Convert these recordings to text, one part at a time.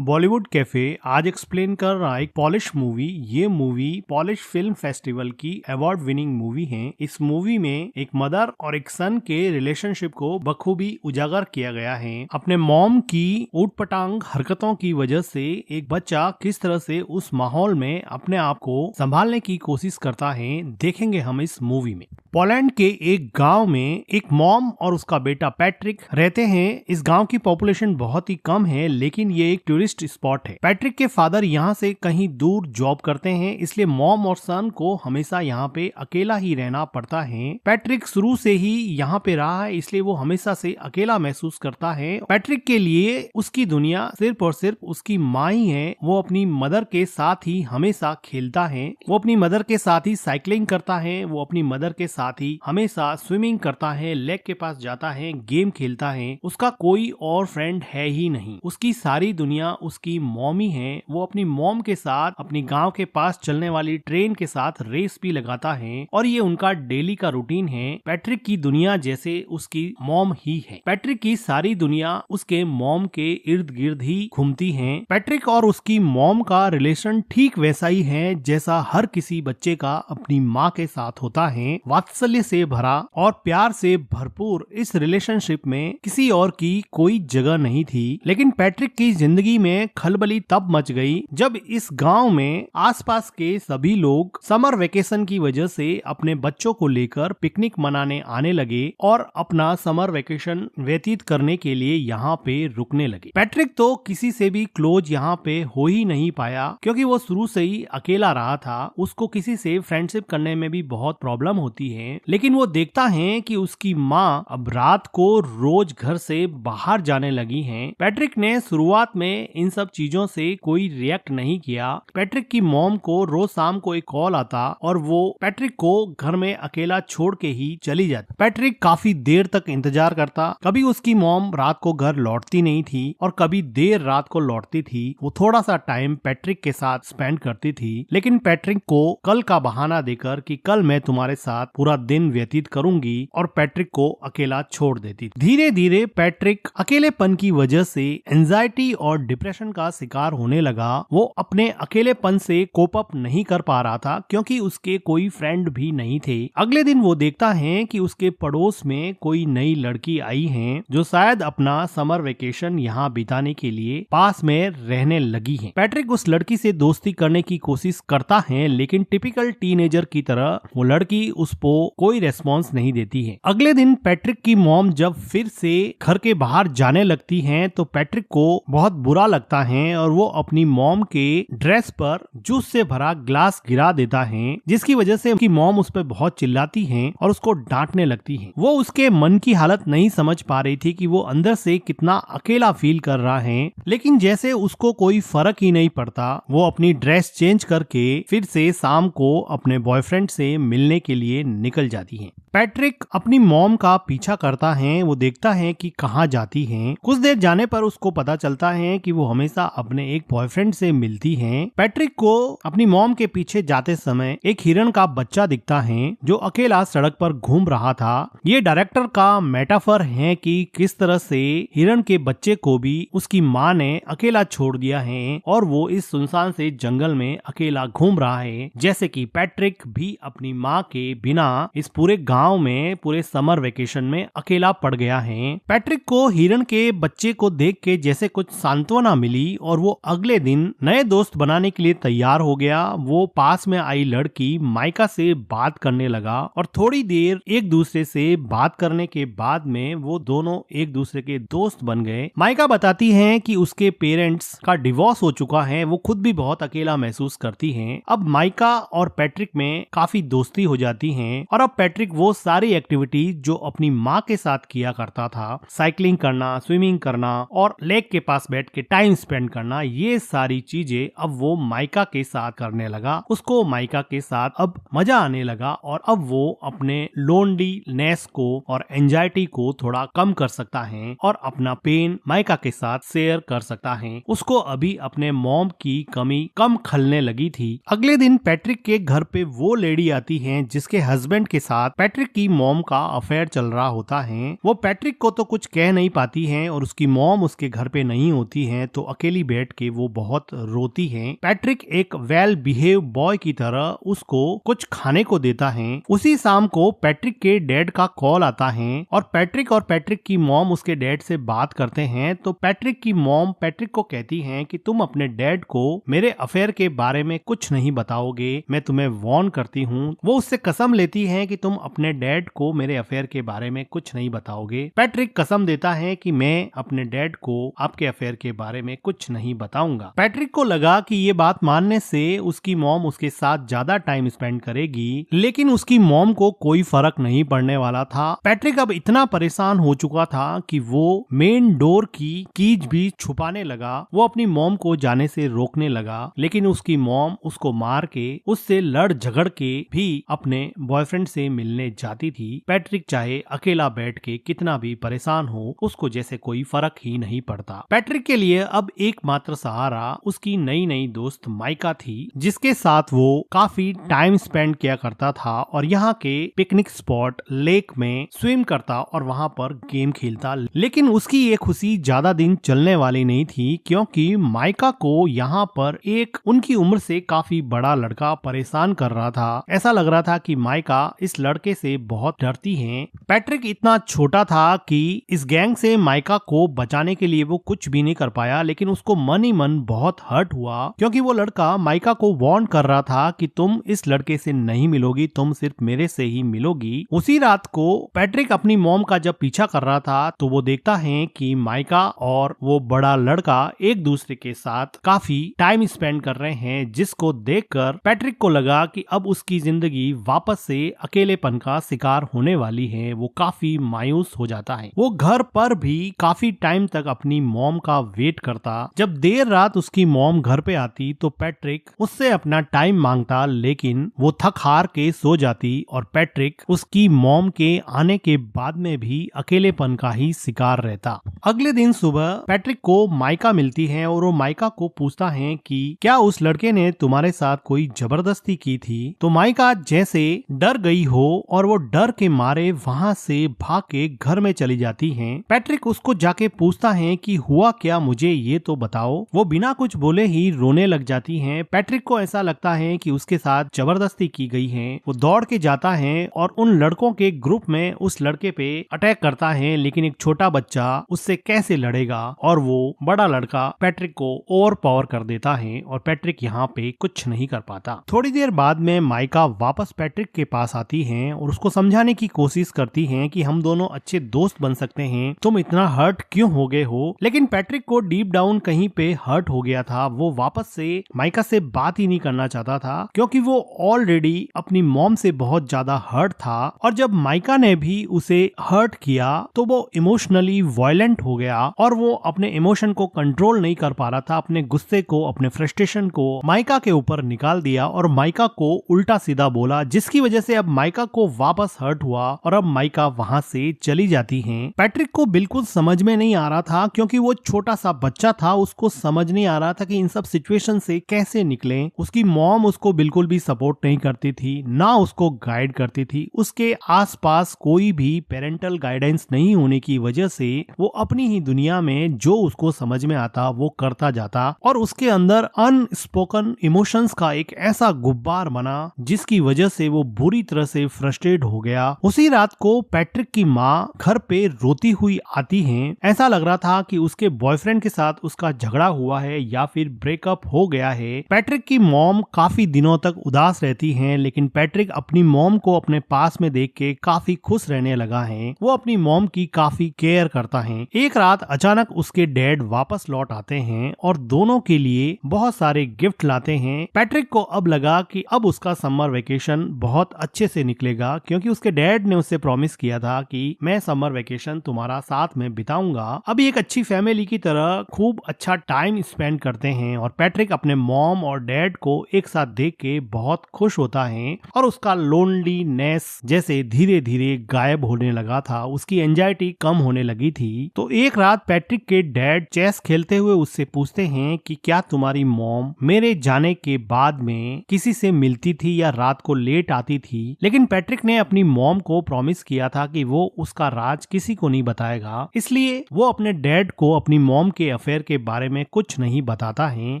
Bollywood cafe आज explain कर रहा है एक पॉलिश मूवी। ये मूवी पॉलिश फिल्म फेस्टिवल की अवार्ड विनिंग मूवी है। इस मूवी में एक मदर और एक सन के रिलेशनशिप को बखूबी उजागर किया गया है। अपने मॉम की ऊटपटांग हरकतों की वजह से एक बच्चा किस तरह से उस माहौल में अपने आप को संभालने की कोशिश करता है, देखेंगे हम इस मूवी में। पोलैंड के एक गांव में एक मॉम और उसका बेटा पैट्रिक रहते हैं। इस गांव की पॉपुलेशन बहुत ही कम है, लेकिन ये एक टूरिस्ट स्पॉट है। पैट्रिक के फादर यहाँ से कहीं दूर जॉब करते हैं, इसलिए मॉम और सन को हमेशा यहाँ पे अकेला ही रहना पड़ता है। पैट्रिक शुरू से ही यहाँ पे रहा है, इसलिए वो हमेशा से अकेला महसूस करता है। पैट्रिक के लिए उसकी दुनिया सिर्फ और सिर्फ उसकी माँ ही है। वो अपनी मदर के साथ ही हमेशा खेलता है, वो अपनी मदर के साथ ही साइकिलिंग करता है, वो अपनी मदर के साथ ही हमेशा स्विमिंग करता है, लेक के पास जाता है, गेम खेलता है। उसका कोई और फ्रेंड है ही नहीं। उसकी सारी दुनिया उसकी मॉम ही है। वो अपनी मॉम के साथ अपनी गांव के पास चलने वाली ट्रेन के साथ रेस भी लगाता है और ये उनका डेली का रूटीन है। पैट्रिक की दुनिया जैसे उसकी मॉम ही है। पैट्रिक की सारी दुनिया उसके मॉम के इर्द गिर्द ही घूमती है। पैट्रिक और उसकी मॉम का रिलेशन ठीक वैसा ही है जैसा हर किसी बच्चे का अपनी माँ के साथ होता है। वात्सल्य से भरा और प्यार से भरपूर इस रिलेशनशिप में किसी और की कोई जगह नहीं थी। लेकिन पैट्रिक की जिंदगी में खलबली तब मच गई जब इस गांव में आसपास के सभी लोग समर वेकेशन की वजह से अपने बच्चों को लेकर पिकनिक मनाने आने लगे और अपना समर वेकेशन व्यतीत करने के लिए यहाँ पे रुकने लगे। पैट्रिक तो किसी से भी क्लोज यहाँ पे हो ही नहीं पाया, क्योंकि वो शुरू से ही अकेला रहा था। उसको किसी से फ्रेंडशिप करने में भी बहुत प्रॉब्लम होती है। लेकिन वो देखता है कि उसकी माँ अब रात को रोज घर से बाहर जाने लगी हैं। पैट्रिक ने शुरुआत में इन सब चीजों से कोई रिएक्ट नहीं किया। पैट्रिक की मॉम को रोज शाम को एक कॉल आता और वो पैट्रिक को घर में अकेला छोड़ के ही चली जाती। पैट्रिक काफी देर तक इंतजार करता। कभी उसकी मॉम रात को घर लौटती नहीं थी और कभी देर रात को लौटती थी। वो थोड़ा सा टाइम पैट्रिक के साथ स्पेंड करती थी, लेकिन पैट्रिक को कल का बहाना देकर कि कल मैं तुम्हारे साथ पूरा दिन व्यतीत करूंगी और पैट्रिक को अकेला छोड़ देती थी। धीरे धीरे पैट्रिक अकेलेपन की वजह से एंजाइटी और डिप्रेशन का शिकार होने लगा। वो अपने अकेलेपन से कोप अप नहीं कर पा रहा था, क्योंकि उसके कोई फ्रेंड भी नहीं थे। अगले दिन वो देखता है कि उसके पड़ोस में कोई नई लड़की आई है जो शायद अपना समर वेकेशन यहाँ बिताने के लिए पास में रहने लगी है। पैट्रिक उस लड़की से दोस्ती करने की कोशिश करता है, लेकिन टिपिकल टीनेजर की तरह वो लड़की उसको कोई रेस्पॉन्स नहीं देती है। अगले दिन पैट्रिक की मॉम जब फिर से घर के बाहर जाने लगती हैं, तो पैट्रिक को बहुत बुरा लगता है और वो अपनी मॉम के ड्रेस पर जूस से भरा ग्लास गिरा देता है, जिसकी वजह से उनकी मॉम उस पर बहुत चिल्लाती है और उसको डांटने लगती है। वो उसके मन की हालत नहीं समझ पा रही थी कि वो अंदर से कितना अकेला फील कर रहा है, लेकिन जैसे उसको कोई फर्क ही नहीं पड़ता, वो अपनी ड्रेस चेंज करके फिर से शाम को अपने बॉयफ्रेंड से मिलने के लिए निकल जाती है। पैट्रिक अपनी मॉम का पीछा करता है। वो देखता है कि कहाँ जाती हैं। कुछ देर जाने पर उसको पता चलता है कि वो हमेशा अपने एक बॉयफ्रेंड से मिलती हैं। पैट्रिक को अपनी मॉम के पीछे जाते समय एक हिरन का बच्चा दिखता है जो अकेला सड़क पर घूम रहा था। ये डायरेक्टर का मेटाफर है कि किस तरह से हिरन के बच्चे को भी उसकी माँ ने अकेला छोड़ दिया है और वो इस सुनसान से जंगल में अकेला घूम रहा है, जैसे कि पैट्रिक भी अपनी माँ के बिना इस पूरे गांव में पूरे समर वेकेशन में अकेला पड़ गया है। पैट्रिक को हिरन के बच्चे को देख के जैसे कुछ सांत्वना मिली और वो अगले दिन नए दोस्त बनाने के लिए तैयार हो गया। वो पास में आई लड़की माइका से बात करने लगा और थोड़ी देर एक दूसरे से बात करने के बाद में वो दोनों एक दूसरे के दोस्त बन गए। माइका बताती है कि उसके पेरेंट्स का डिवोर्स हो चुका है। वो खुद भी बहुत अकेला महसूस करती है। अब माइका और पैट्रिक में काफी दोस्ती हो जाती है और अब पैट्रिक वो सारी एक्टिविटीज जो अपनी माँ के साथ किया करता था, साइकिलिंग करना, स्विमिंग करना और लेक के पास बैठ के टाइम स्पेंड करना, ये सारी चीजें अब वो माइका के साथ करने लगा। उसको माइका के साथ अब मजा आने लगा और अब वो अपने लोनलीनेस को और एंजाइटी को थोड़ा कम कर सकता है और अपना पेन माइका के साथ शेयर कर सकता है। उसको अभी अपने मॉम की कमी कम खलने लगी थी। अगले दिन पैट्रिक के घर पे वो लेडी आती है जिसके हस्बैंड हस्बैंड के साथ पैट्रिक की मॉम का अफेयर चल रहा होता है। वो पैट्रिक को तो कुछ कह नहीं पाती है और उसकी मॉम उसके घर पे नहीं होती है, तो अकेली बैठ के वो बहुत रोती है। पैट्रिक एक वेल बिहेव बॉय की तरह उसको कुछ खाने को देता है। उसी शाम को पैट्रिक के डैड का कॉल आता है और पैट्रिक की मॉम उसके डैड से बात करते हैं। तो पैट्रिक की मॉम पैट्रिक को कहती है कि तुम अपने डैड को मेरे अफेयर के बारे में कुछ नहीं बताओगे, मैं तुम्हें वार्न करती हूँ। वो उससे कसम लेती है कि तुम अपने डैड को मेरे अफेयर के बारे में कुछ नहीं बताओगे। पैट्रिक कसम देता है कि मैं अपने डैड को आपके अफेयर के बारे में कुछ नहीं बताऊंगा। पैट्रिक को लगा कि ये बात मानने से उसकी मॉम उसके साथ ज्यादा टाइम स्पेंड करेगी, लेकिन उसकी मॉम को कोई फर्क नहीं पड़ने वाला था। पैट्रिक अब इतना परेशान हो चुका था कि वो मेन डोर की कीज भी छुपाने लगा। वो अपनी मॉम को जाने से रोकने लगा, लेकिन उसकी मॉम उसको मार के उससे लड़ झगड़ के भी अपने बॉयफ्रेंड से मिलने जाती थी। पैट्रिक चाहे अकेला बैठ के कितना भी परेशान हो, उसको जैसे कोई फर्क ही नहीं पड़ता। पैट्रिक के लिए अब एकमात्र सहारा उसकी नई नई दोस्त माइका थी, जिसके साथ वो काफी टाइम स्पेंड किया करता था और यहाँ के पिकनिक स्पॉट लेक में स्विम करता और वहाँ पर गेम खेलता। लेकिन उसकी ये खुशी ज्यादा दिन चलने वाली नहीं थी, क्योंकि माइका को यहाँ पर एक उनकी उम्र से काफी बड़ा लड़का परेशान कर रहा था। ऐसा लग रहा था कि माइका इस लड़के से बहुत डरती है। पैट्रिक इतना छोटा था कि इस गैंग से माइका को बचाने के लिए वो कुछ भी नहीं कर पाया, लेकिन उसको मन ही मन बहुत हर्ट हुआ, क्योंकि वो लड़का माइका को वार्न कर रहा था कि तुम इस लड़के से नहीं मिलोगी, तुम सिर्फ मेरे से ही मिलोगी। उसी रात को पैट्रिक अपनी मॉम का जब पीछा कर रहा था तो वो देखता है कि माइका और वो बड़ा लड़का एक दूसरे के साथ काफी टाइम स्पेंड कर रहे हैं, जिसको देखकर पैट्रिक को लगा कि अब उसकी जिंदगी वापस से अकेलेपन का शिकार होने वाली है। वो काफी मायूस हो जाता है। वो घर पर भी काफी टाइम तक अपनी मॉम का वेट करता। जब देर रात उसकी मॉम घर पे आती तो पैट्रिक उससे अपना टाइम मांगता, लेकिन वो थक हार के सो जाती और पैट्रिक उसकी मॉम के आने के बाद में भी अकेलेपन का ही शिकार रहता। अगले दिन सुबह पैट्रिक को माइका मिलती है और वो माइका को पूछता है कि क्या उस लड़के ने तुम्हारे साथ कोई जबरदस्ती की थी। तो माइका जैसे डर गई हो और वो डर के मारे वहाँ से भाग के घर में चली जाती है। पैट्रिक उसको जाके पूछता है कि हुआ क्या, मुझे ये तो बताओ। वो बिना कुछ बोले ही रोने लग जाती है। पैट्रिक को ऐसा लगता है कि उसके साथ जबरदस्ती की गई है। वो दौड़ के जाता है और उन लड़कों के ग्रुप में उस लड़के पे अटैक करता है, लेकिन एक छोटा बच्चा उससे कैसे लड़ेगा और वो बड़ा लड़का पैट्रिक को ओवर पावर कर देता है और पैट्रिक यहाँ पे कुछ नहीं कर पाता। थोड़ी देर बाद में माइका वापस पैट्रिक के पास आती है और उसको समझाने की कोशिश करती है कि हम दोनों अच्छे दोस्त बन सकते हैं, तुम इतना हर्ट क्यों हो गए हो। लेकिन पैट्रिक को डीप डाउन कहीं पे हर्ट हो गया था। वो वापस से माइका से बात ही नहीं करना चाहता था, क्योंकि वो ऑलरेडी अपनी मॉम से बहुत ज्यादा हर्ट था और जब माइका ने भी उसे हर्ट किया तो वो इमोशनली वायलेंट हो गया और वो अपने इमोशन को कंट्रोल नहीं कर पा रहा था। अपने गुस्से को, अपने फ्रस्ट्रेशन को माइका के ऊपर निकाल दिया और माइका को उल्टा सीधा बोला, जिसकी वजह से अब माइका को वापस हर्ट हुआ और अब माइका वहां से चली जाती है। पैट्रिक को बिल्कुल समझ में नहीं आ रहा था, क्योंकि वो छोटा सा बच्चा था, उसको समझ नहीं आ रहा था कि इन सब सिचुएशन से कैसे निकले। उसकी मॉम उसको बिल्कुल भी सपोर्ट नहीं करती थी, ना उसको गाइड करती थी। उसके आसपास कोई भी पेरेंटल गाइडेंस नहीं होने की वजह से वो अपनी ही दुनिया में जो उसको समझ में आता वो करता जाता और उसके अंदर अनस्पोकन इमोशंस का एक ऐसा गुब्बार बना, जिसकी वजह से वो बुरी तरह से फ्रस्ट्रेट हो गया। उसी रात को पैट्रिक की माँ घर पे रोती हुई आती है। ऐसा लग रहा था कि उसके बॉयफ्रेंड के साथ उसका झगड़ा हुआ है या फिर ब्रेकअप हो गया है। पैट्रिक की मॉम काफी दिनों तक उदास रहती हैं, लेकिन पैट्रिक अपनी मॉम को अपने पास में देख के काफी खुश रहने लगा है। वो अपनी मॉम की काफी केयर करता है। एक रात अचानक उसके डैड वापस लौट आते हैं और दोनों के लिए बहुत सारे गिफ्ट लाते हैं। पैट्रिक को अब लगा कि अब उसका समर वेकेशन बहुत अच्छे से निकलेगा, क्योंकि उसके डैड ने उससे प्रॉमिस किया था कि मैं समर वेकेशन तुम्हारा साथ में बिताऊंगा। अभी एक अच्छी फैमिली की तरह खूब अच्छा टाइम स्पेंड करते हैं और पैट्रिक अपने मॉम और डैड को एक साथ देख के बहुत खुश होता है और उसका लोनलीनेस जैसे धीरे धीरे गायब होने लगा था। उसकी एंजाइटी कम होने लगी थी। तो एक रात पैट्रिक के डैड चेस खेलते हुए उससे पूछते हैं कि क्या तुम्हारी मॉम मेरे जाने के बाद में किसी से मिलती थी या रात को लेट आती थी। थी, लेकिन पैट्रिक ने अपनी मॉम को प्रॉमिस किया था कि वो उसका राज किसी को नहीं बताएगा, इसलिए वो अपने डैड को अपनी मॉम के अफेयर के बारे में कुछ नहीं बताता है।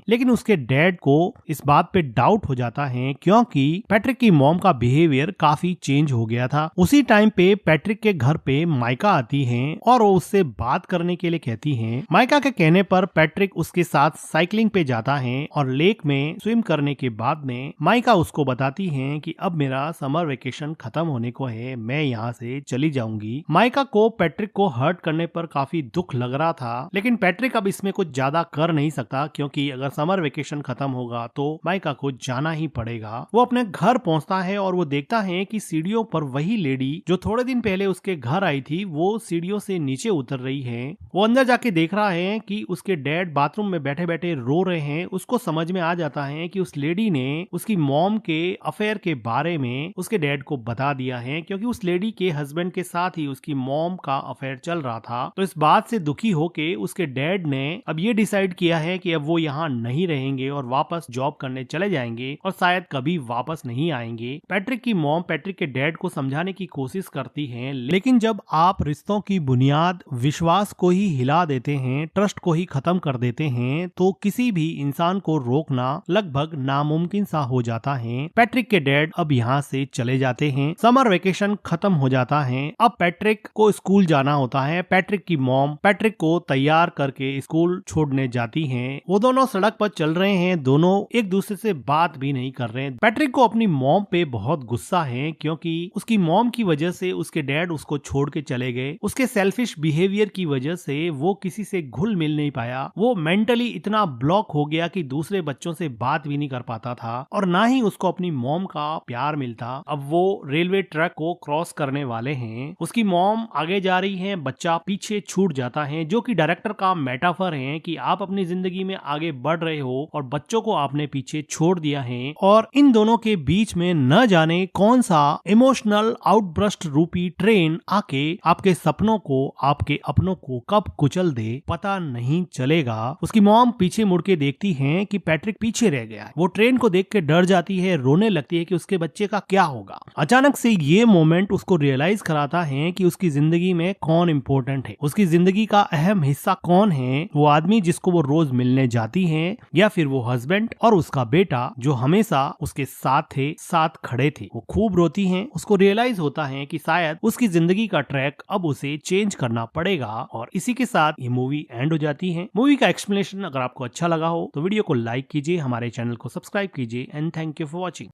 लेकिन उसके डैड को इस बात पे डाउट हो जाता है क्योंकि पैट्रिक की मॉम का बिहेवियर काफी चेंज हो गया था। उसी टाइम पे पैट्रिक के घर पे माइका आती है और वो उससे बात करने के लिए कहती है। माइका के कहने पर पैट्रिक उसके साथ साइकिलिंग पे जाता है और लेक में स्विम करने के बाद में माइका उसको बताती है कि अब मेरा समर वेकेशन खत्म होने को है, मैं यहाँ से चली जाऊंगी। माइका को पैट्रिक को हर्ट करने पर काफी दुख लग रहा था, लेकिन पैट्रिक अब इसमें कुछ ज्यादा कर नहीं सकता क्योंकि अगर समर वेकेशन खत्म होगा तो माइका को जाना ही पड़ेगा। वो अपने घर पहुंचता है और वो देखता है कि सीढ़ियों पर वही लेडी जो थोड़े दिन पहले उसके घर आई थी वो सीढ़ियों से नीचे उतर रही है। वो अंदर जाके देख रहा है कि उसके डैड बाथरूम में बैठे बैठे रो रहे हैं। उसको समझ में आ जाता है कि उस लेडी ने उसकी मॉम के अफेयर के बारे में उसके डैड को बता दिया है, क्योंकि उस लेडी के हस्बैंड के साथ ही उसकी मॉम का अफेयर चल रहा था। तो इस बात से दुखी होके उसके डैड ने अब ये डिसाइड किया है कि अब वो यहाँ नहीं रहेंगे और वापस जॉब करने चले जाएंगे और शायद कभी वापस नहीं आएंगे। पैट्रिक की मॉम पैट्रिक के डैड को समझाने की कोशिश करती है, लेकिन जब आप रिश्तों की बुनियाद विश्वास को ही हिला देते हैं, ट्रस्ट को ही खत्म कर देते हैं, तो किसी भी इंसान को रोकना लगभग नामुमकिन सा हो जाता है। पैट्रिक के डैड अब यहाँ से चले जाते हैं। समर वेकेशन खत्म हो जाता है। अब पैट्रिक को स्कूल जाना होता है। पैट्रिक की मॉम पैट्रिक को तैयार करके स्कूल छोड़ने जाती हैं। वो दोनों सड़क पर चल रहे हैं, दोनों एक दूसरे से बात भी नहीं कर रहे हैं। पैट्रिक को अपनी मॉम पे बहुत गुस्सा है क्योंकि उसकी मॉम की वजह से उसके डैड उसको छोड़ के चले गए। उसके सेल्फिश बिहेवियर की वजह से वो किसी से घुल मिल नहीं पाया। वो मेंटली इतना ब्लॉक हो गया कि दूसरे बच्चों से बात भी नहीं कर पाता था और ना ही उसको अपनी मॉम का प्यार मिलता। अब वो रेलवे ट्रैक को क्रॉस करने वाले हैं। उसकी मॉम आगे जा रही है, बच्चा पीछे छूट जाता है, जो कि डायरेक्टर का मेटाफर है कि आप अपनी जिंदगी में आगे बढ़ रहे हो और बच्चों को आपने पीछे छोड़ दिया है। और इन दोनों के बीच में न जाने कौन सा इमोशनल आउटब्रस्ट रूपी ट्रेन आके आपके सपनों को, आपके अपनों को कब कुचल दे पता नहीं चलेगा। उसकी मॉम पीछे मुड़ के देखती है कि पैट्रिक पीछे रह गया है। वो ट्रेन को देख के डर जाती है, रोने लगती है कि उसके बच्चे का क्या होगा। अचानक से ये मोमेंट उसको रियलाइज कराता है कि उसकी जिंदगी में कौन इम्पोर्टेंट है, उसकी जिंदगी का अहम हिस्सा कौन है। वो आदमी जिसको वो रोज मिलने जाती है, या फिर वो हस्बैंड और उसका बेटा जो हमेशा उसके साथ थे, साथ खड़े थे। वो खूब रोती है। उसको रियलाइज होता है कि शायद उसकी जिंदगी का ट्रैक अब उसे चेंज करना पड़ेगा। और इसी के साथ ये मूवी एंड हो जाती है। मूवी का एक्सप्लेनेशन अगर आपको अच्छा लगा हो तो वीडियो को लाइक कीजिए, हमारे चैनल को सब्सक्राइब कीजिए and thank you for watching.